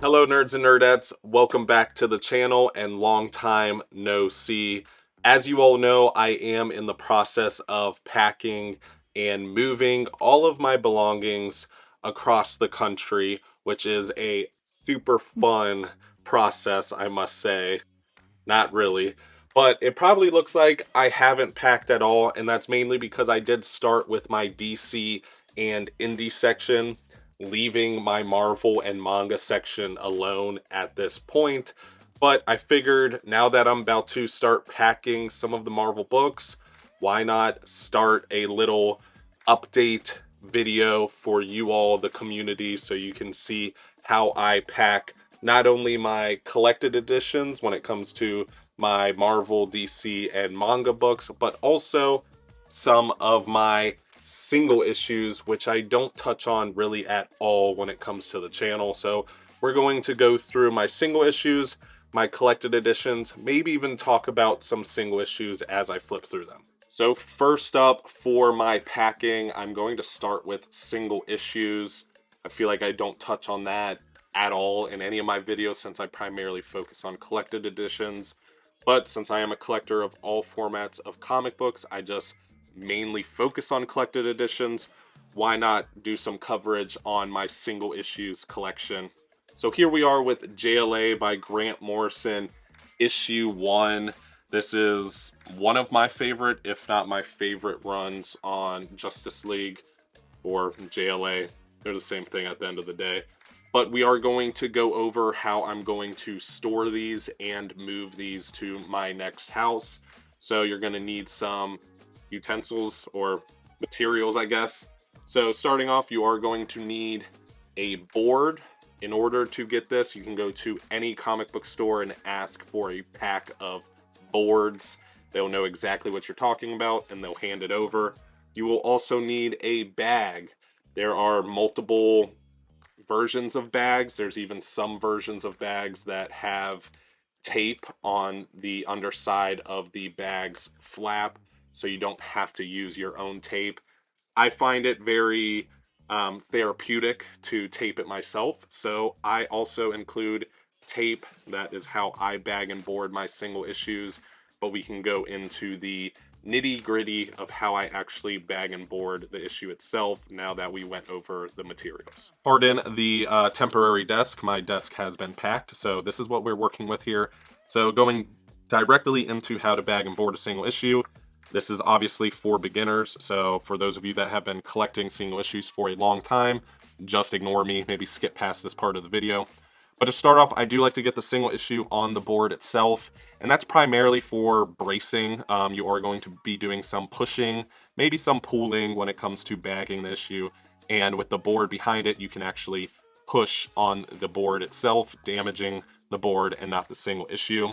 Hello nerds and nerdettes, welcome back to the channel and long time no see. As you all know, I am in the process of packing and moving all of my belongings across the country, which is a super fun process, I must say. Not really, but it probably looks like I haven't packed at all, and that's mainly because I did start with my DC and indie section, leaving my Marvel and manga section alone at this point. But I figured now that I'm about to start packing some of the Marvel books, why not start a little update video for you all, the community, so you can see how I pack not only my collected editions when it comes to my Marvel, DC, and manga books, but also some of my single issues, which I don't touch on really at all when it comes to the channel. So we're going to go through my single issues, my collected editions, maybe even talk about some single issues as I flip through them. So first up for my packing, I'm going to start with single issues. I feel like I don't touch on that at all in any of my videos since I primarily focus on collected editions. But since I am a collector of all formats of comic books, I just mainly focus on collected editions. Why not do some coverage on my single issues collection? So here we are with JLA by Grant Morrison, issue 1. This is one of my favorite, if not my favorite, runs on Justice League or JLA. They're the same thing at the end of the day. But we are going to go over how I'm going to store these and move these to my next house. So you're going to need some utensils or materials, I guess. So starting off, you are going to need a board. In order to get this, you can go to any comic book store and ask for a pack of boards. They'll know exactly what you're talking about and they'll hand it over. You will also need a bag. There are multiple versions of bags. There's even some versions of bags that have tape on the underside of the bag's flap, so you don't have to use your own tape. I find it very therapeutic to tape it myself, so I also include tape. That is how I bag and board my single issues, but we can go into the nitty-gritty of how I actually bag and board the issue itself now that we went over the materials. Pardon the temporary desk. My desk has been packed, so this is what we're working with here. So going directly into how to bag and board a single issue, this is obviously for beginners, so for those of you that have been collecting single issues for a long time, just ignore me, maybe skip past this part of the video. But to start off, I do like to get the single issue on the board itself, and that's primarily for bracing. You are going to be doing some pushing, maybe some pulling when it comes to bagging the issue, and with the board behind it, you can actually push on the board itself, damaging the board and not the single issue.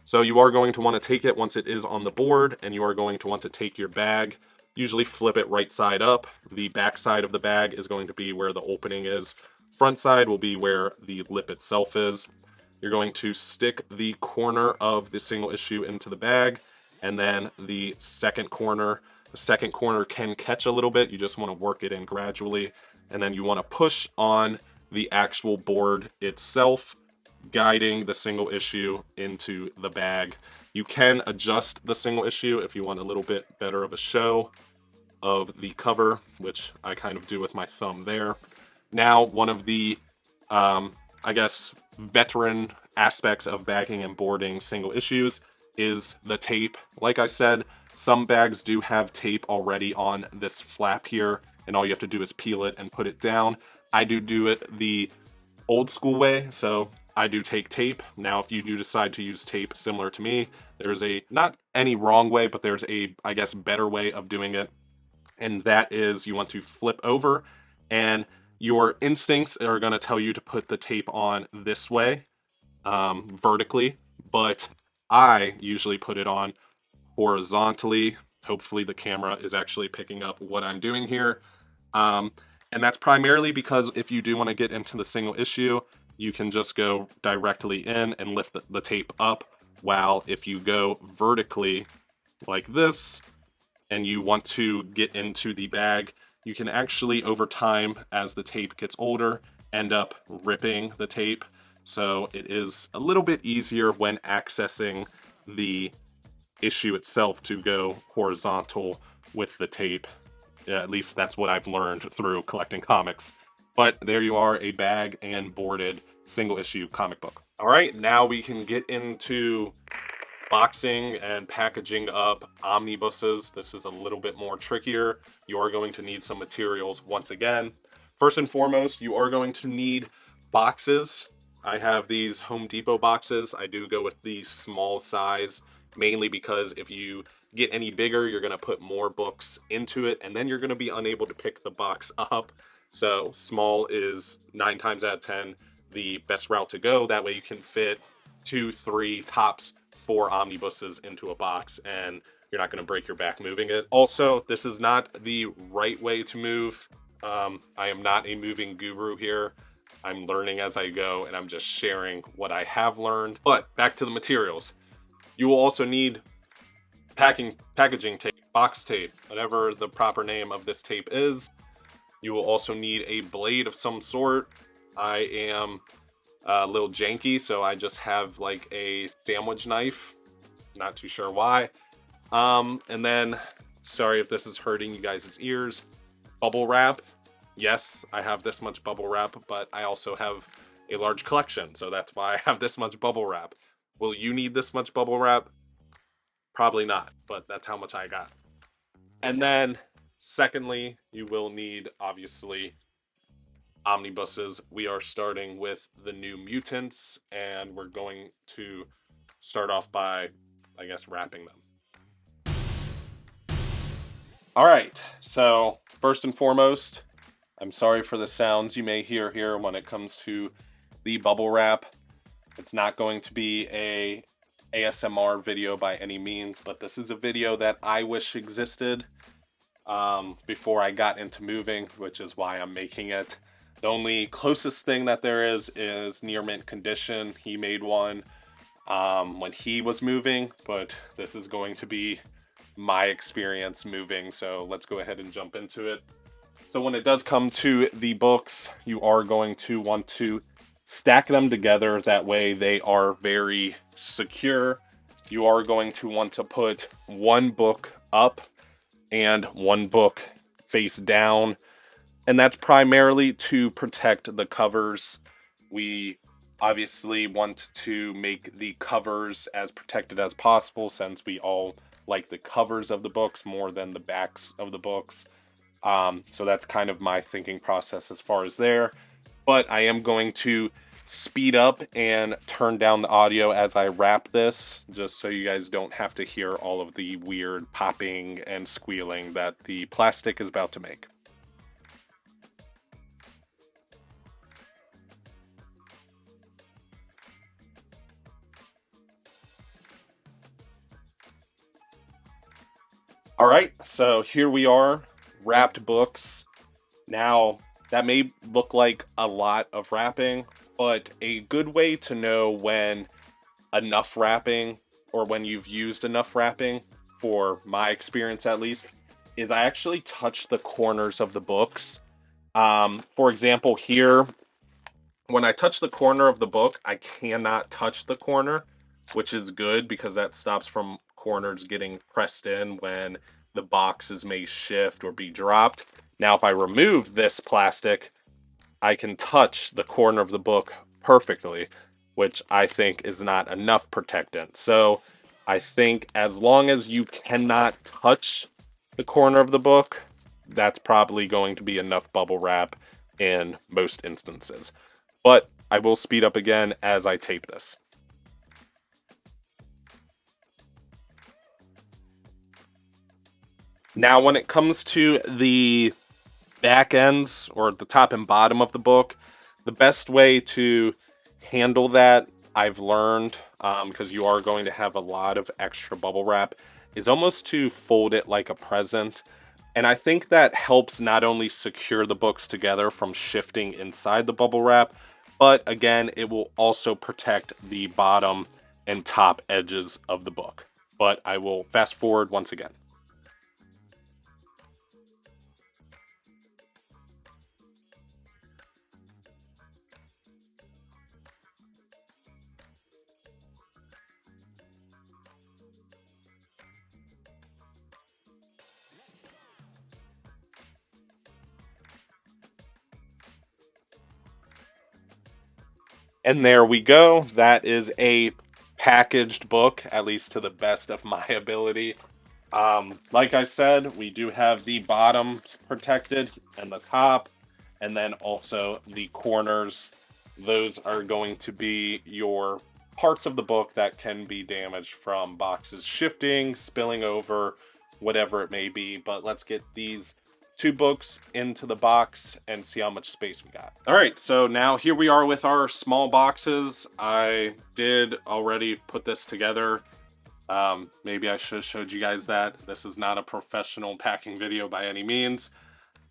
So you are going to want to take it once it is on the board, and you are going to want to take your bag, usually flip it right side up. The back side of the bag is going to be where the opening is. Front side will be where the lip itself is. You're going to stick the corner of the single issue into the bag, and then the second corner can catch a little bit. You just want to work it in gradually, and then you want to push on the actual board itself, guiding the single issue into the bag. You can adjust the single issue if you want a little bit better of a show of the cover, which I kind of do with my thumb there. Now, one of the, I guess, veteran aspects of bagging and boarding single issues is the tape. Like I said, some bags do have tape already on this flap here, and all you have to do is peel it and put it down. I do it the old school way, so I do take tape. Now, if you do decide to use tape similar to me, there's not any wrong way, but there's a, I guess, better way of doing it, and that is you want to flip over, and your instincts are going to tell you to put the tape on this way, vertically, but I usually put it on horizontally. Hopefully the camera is actually picking up what I'm doing here. And that's primarily because if you do want to get into the single issue, you can just go directly in and lift the tape up, while if you go vertically like this, and you want to get into the bag, you can actually, over time, as the tape gets older, end up ripping the tape. so it is a little bit easier when accessing the issue itself to go horizontal with the tape. Yeah, at least that's what I've learned through collecting comics. But there you are, a bag and boarded single issue comic book. All right, now we can get into boxing and packaging up omnibuses. This is a little bit more trickier. You are going to need some materials once again. First and foremost, you are going to need boxes. I have these Home Depot boxes. I do go with the small size, mainly because if you get any bigger, you're going to put more books into it, and then you're going to be unable to pick the box up. So small is 9 times out of 10 the best route to go. That way you can fit 2, 3, tops 4 omnibuses into a box, and you're not going to break your back moving it. Also, this is not the right way to move. I am not a moving guru here. I'm learning as I go, and I'm just sharing what I have learned. But back to the materials. You will also need packaging tape, box tape, whatever the proper name of this tape is. You will also need a blade of some sort. I am a little janky, so I just have like a sandwich knife. Not too sure why. And then, sorry if this is hurting you guys' ears, bubble wrap. Yes, I have this much bubble wrap, but I also have a large collection, so that's why I have this much bubble wrap. Will you need this much bubble wrap? Probably not, but that's how much I got. And then, secondly, you will need, obviously, omnibuses. We are starting with the New Mutants, and we're going to start off by, I guess, wrapping them. All right, so first and foremost, I'm sorry for the sounds you may hear here when it comes to the bubble wrap. It's not going to be a ASMR video by any means, but this is a video that I wish existed before I got into moving, which is why I'm making it. The only closest thing that there is Near Mint Condition. He made one when he was moving, but this is going to be my experience moving, so let's go ahead and jump into it. So when it does come to the books, you are going to want to stack them together. That way they are very secure. You are going to want to put one book up and one book face down. And that's primarily to protect the covers. We obviously want to make the covers as protected as possible, since we all like the covers of the books more than the backs of the books. So that's kind of my thinking process as far as there. But I am going to speed up and turn down the audio as I wrap this, just so you guys don't have to hear all of the weird popping and squealing that the plastic is about to make. All right, so here we are, wrapped books. Now, that may look like a lot of wrapping, but a good way to know when enough wrapping, or when you've used enough wrapping, for my experience at least, is I actually touch the corners of the books. For example, here, when I touch the corner of the book, I cannot touch the corner, which is good because that stops from corners getting pressed in when the boxes may shift or be dropped. Now, if I remove this plastic, I can touch the corner of the book perfectly, which I think is not enough protectant. So I think as long as you cannot touch the corner of the book, that's probably going to be enough bubble wrap in most instances. But I will speed up again as I tape this. Now, when it comes to the back ends, or the top and bottom of the book, the best way to handle that, I've learned, because you are going to have a lot of extra bubble wrap, is almost to fold it like a present. And I think that helps not only secure the books together from shifting inside the bubble wrap, but again, it will also protect the bottom and top edges of the book. But I will fast forward once again. And there we go. That is a packaged book, at least to the best of my ability. Like I said, we do have the bottoms protected and the top, and then also the corners. Those are going to be your parts of the book that can be damaged from boxes shifting, spilling over, whatever it may be. But let's get these two books into the box and see how much space we got. All right, so now here we are with our small boxes. I did already put this together. Maybe I should have showed you guys that. This is not a professional packing video by any means.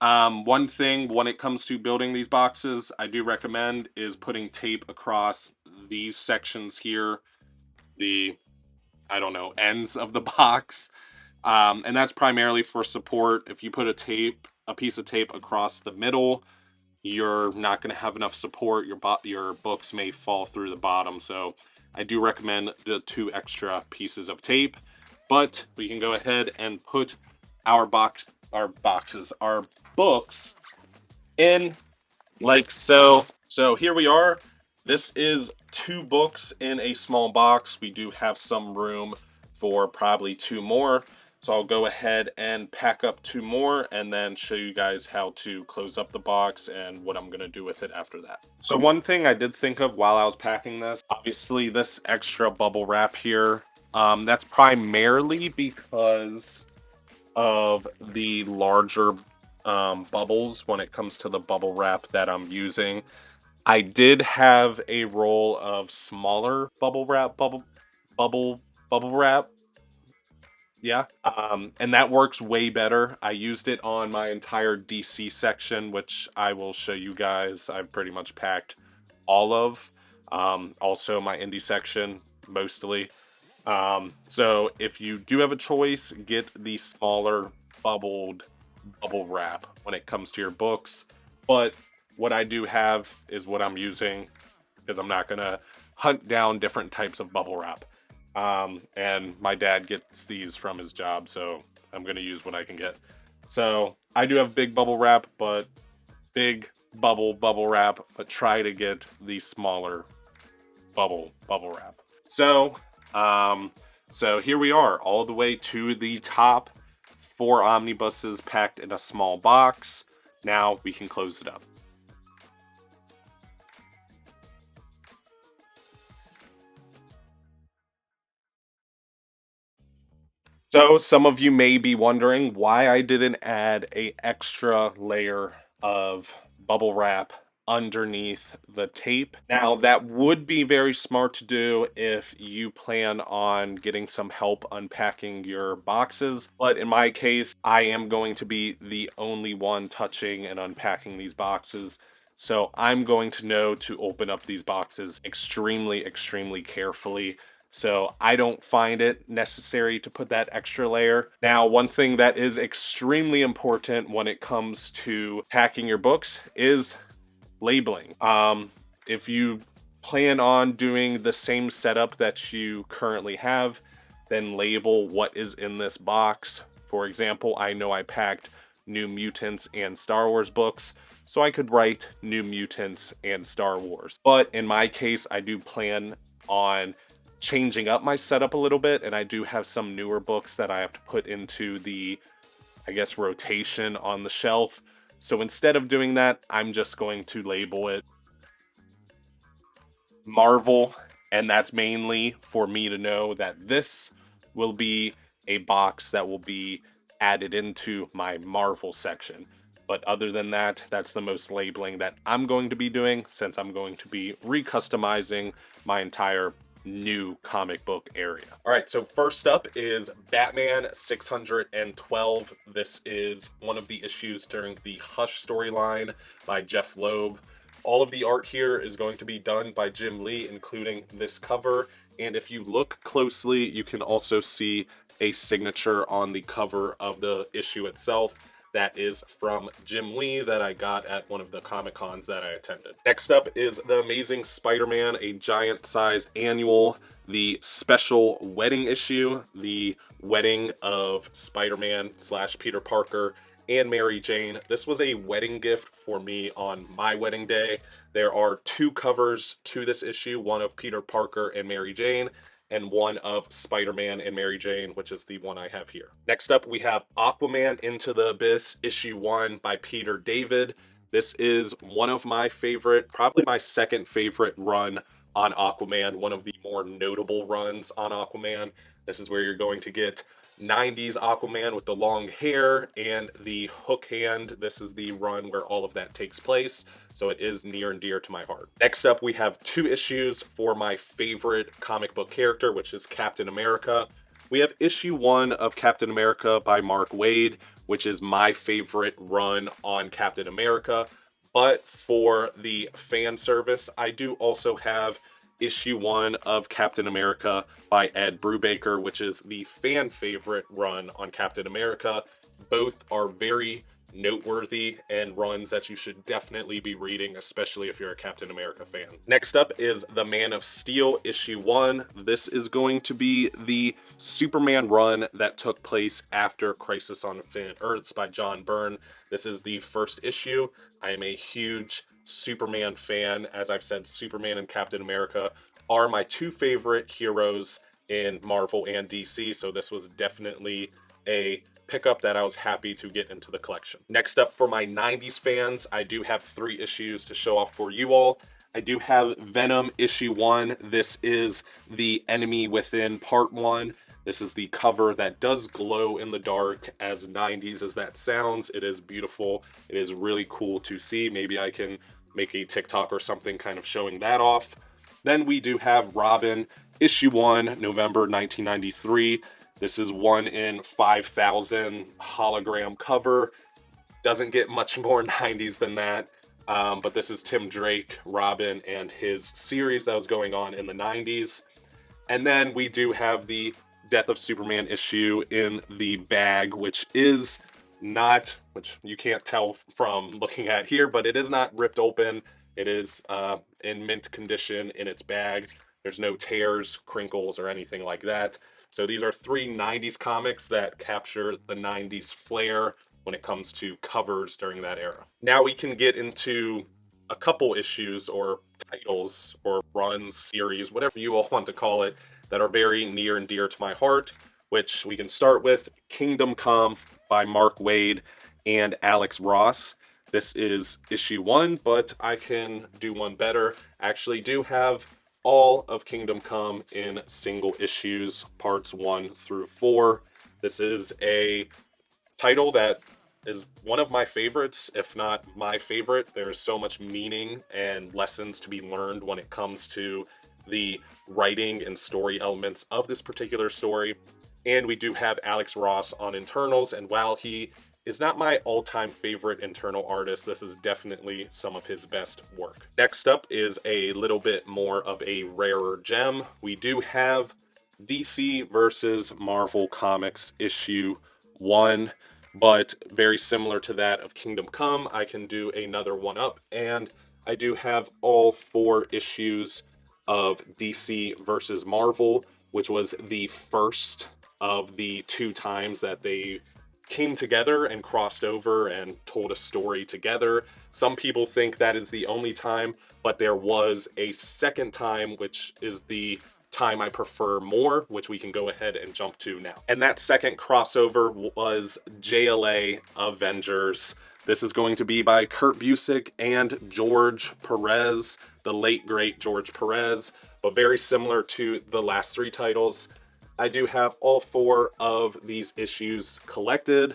One thing when it comes to building these boxes, I do recommend is putting tape across these sections here, the, I don't know, ends of the box. And that's primarily for support. If you put a piece of tape across the middle, you're not going to have enough support. Your books may fall through the bottom. So I do recommend the 2 extra pieces of tape. But we can go ahead and put our books in like so. So here we are. This is 2 books in a small box. We do have some room for probably 2 more. So I'll go ahead and pack up 2 more and then show you guys how to close up the box and what I'm going to do with it after that. So one thing I did think of while I was packing this, obviously this extra bubble wrap here, that's primarily because of the larger bubbles when it comes to the bubble wrap that I'm using. I did have a roll of smaller bubble wrap. Yeah, and that works way better. I used it on my entire DC section, which I will show you guys. I've pretty much packed all of. Also my indie section, mostly. So if you do have a choice, get the smaller bubble wrap when it comes to your books. But what I do have is what I'm using, because I'm not going to hunt down different types of bubble wrap. And my dad gets these from his job, so I'm going to use what I can get. So I do have big bubble wrap, but big bubble wrap, but try to get the smaller bubble wrap. So, so here we are, all the way to the top. 4 omnibuses packed in a small box. Now we can close it up. So some of you may be wondering why I didn't add an extra layer of bubble wrap underneath the tape. Now that would be very smart to do if you plan on getting some help unpacking your boxes, but in my case I am going to be the only one touching and unpacking these boxes. So I'm going to know to open up these boxes extremely carefully. So I don't find it necessary to put that extra layer. Now, one thing that is extremely important when it comes to packing your books is labeling. If you plan on doing the same setup that you currently have, then label what is in this box. For example, I know I packed New Mutants and Star Wars books, so I could write New Mutants and Star Wars. But in my case, I do plan on changing up my setup a little bit, and I do have some newer books that I have to put into the, I guess, rotation on the shelf. So instead of doing that, I'm just going to label it Marvel, and that's mainly for me to know that this will be a box that will be added into my Marvel section. But other than that, that's the most labeling that I'm going to be doing, since I'm going to be recustomizing my entire new comic book area. All right, so first up is Batman 612. This is one of the issues during the Hush storyline by Jeff Loeb. All of the art here is going to be done by Jim Lee, including this cover. And if you look closely, you can also see a signature on the cover of the issue itself. That is from Jim Lee that I got at one of the Comic Cons that I attended. Next up is The Amazing Spider-Man, a giant size annual, the special wedding issue, the wedding of Spider-Man / Peter Parker and Mary Jane. This was a wedding gift for me on my wedding day. There are 2 covers to this issue, one of Peter Parker and Mary Jane, and one of Spider-Man and Mary Jane, which is the one I have here. Next up, we have Aquaman Into the Abyss, issue 1 by Peter David. This is one of my favorite, probably my second favorite run on Aquaman, one of the more notable runs on Aquaman. This is where you're going to get 90s Aquaman with the long hair and the hook hand. This is the run where all of that takes place, so it is near and dear to my heart. Next up, we have 2 issues for my favorite comic book character, which is Captain America. We have issue 1 of Captain America by Mark Waid, which is my favorite run on Captain America. But for the fan service, I do also have issue 1 of Captain America by Ed Brubaker, which is the fan favorite run on Captain America. Both are very noteworthy and runs that you should definitely be reading, especially if you're a Captain America fan. Next up is The Man of Steel, issue 1. This is going to be the Superman run that took place after Crisis on Infinite Earths by John Byrne. This is the first issue. I am a huge Superman fan. As I've said, Superman and Captain America are my 2 favorite heroes in Marvel and DC, so this was definitely a pickup that I was happy to get into the collection. Next up, for my 90s fans, I do have 3 issues to show off for you all. I do have Venom issue 1. This is the Enemy Within part 1. This is the cover that does glow in the dark, as 90s as that sounds. It is beautiful. It is really cool to see. Maybe I can make a TikTok or something kind of showing that off. Then we do have Robin issue 1, November 1993. This is 1 in 5,000 hologram cover. Doesn't get much more 90s than that. But this is Tim Drake, Robin, and his series that was going on in the 90s. And then we do have the Death of Superman issue in the bag, which is not, which you can't tell from looking at here, but it is not ripped open. It is in mint condition in its bag. There's no tears, crinkles, or anything like that. So these are 3 90s comics that capture the 90s flair when it comes to covers during that era. Now we can get into a couple issues or titles or runs, series, whatever you all want to call it, that are very near and dear to my heart, which we can start with Kingdom Come by Mark Waid and Alex Ross. This is issue 1, but I can do one better. I actually do have all of Kingdom Come in single issues, parts 1 through 4. This is a title that is one of my favorites, if not my favorite. There's so much meaning and lessons to be learned when it comes to the writing and story elements of this particular story. And we do have Alex Ross on internals, and while he is not my all-time favorite internal artist, this is definitely some of his best work. Next up is a little bit more of a rarer gem. We do have DC versus Marvel Comics issue 1, but very similar to that of Kingdom Come, I can do another one up, and I do have all 4 issues of DC versus Marvel, which was the first of the 2 times that they came together and crossed over and told a story together. Some people think that is the only time, but there was a second time, which is the time I prefer more, which we can go ahead and jump to now. And that second crossover was JLA Avengers. This is going to be by Kurt Busiek and George Perez, the late great George Perez, but very similar to the last 3 titles. I do have all 4 of these issues collected.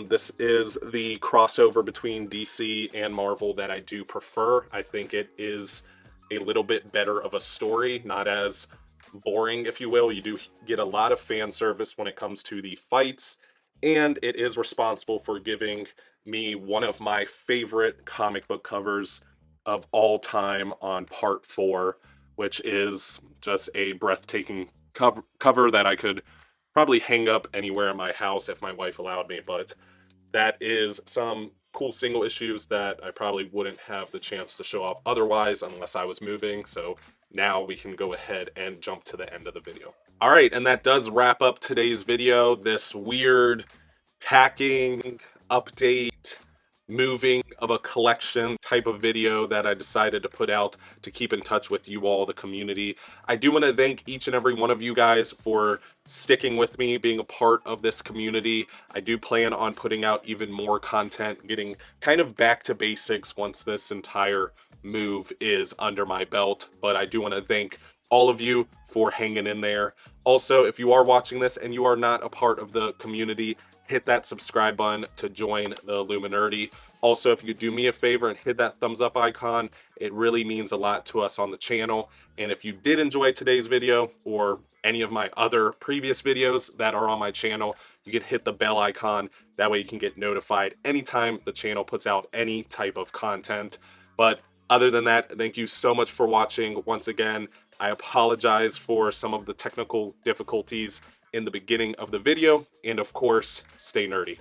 This is the crossover between DC and Marvel that I do prefer. I think it is a little bit better of a story, not as boring, if you will. You do get a lot of fan service when it comes to the fights, and it is responsible for giving me one of my favorite comic book covers of all time on part 4, which is just a breathtaking cover that I could probably hang up anywhere in my house if my wife allowed me, but that is some cool single issues that I probably wouldn't have the chance to show off otherwise unless I was moving. So now we can go ahead and jump to the end of the video. All right, and that does wrap up today's video. This weird packing, update, moving of a collection type of video that I decided to put out to keep in touch with you all, the community. I do want to thank each and every one of you guys for sticking with me, being a part of this community. I do plan on putting out even more content, getting kind of back to basics once this entire move is under my belt. But I do want to thank all of you for hanging in there. Also, if you are watching this and you are not a part of the community, hit that subscribe button to join the Illuminati. Also, if you could do me a favor and hit that thumbs up icon, it really means a lot to us on the channel. And if you did enjoy today's video or any of my other previous videos that are on my channel, you can hit the bell icon. That way you can get notified anytime the channel puts out any type of content. But other than that, thank you so much for watching. Once again, I apologize for some of the technical difficulties in the beginning of the video, and of course, stay nerdy.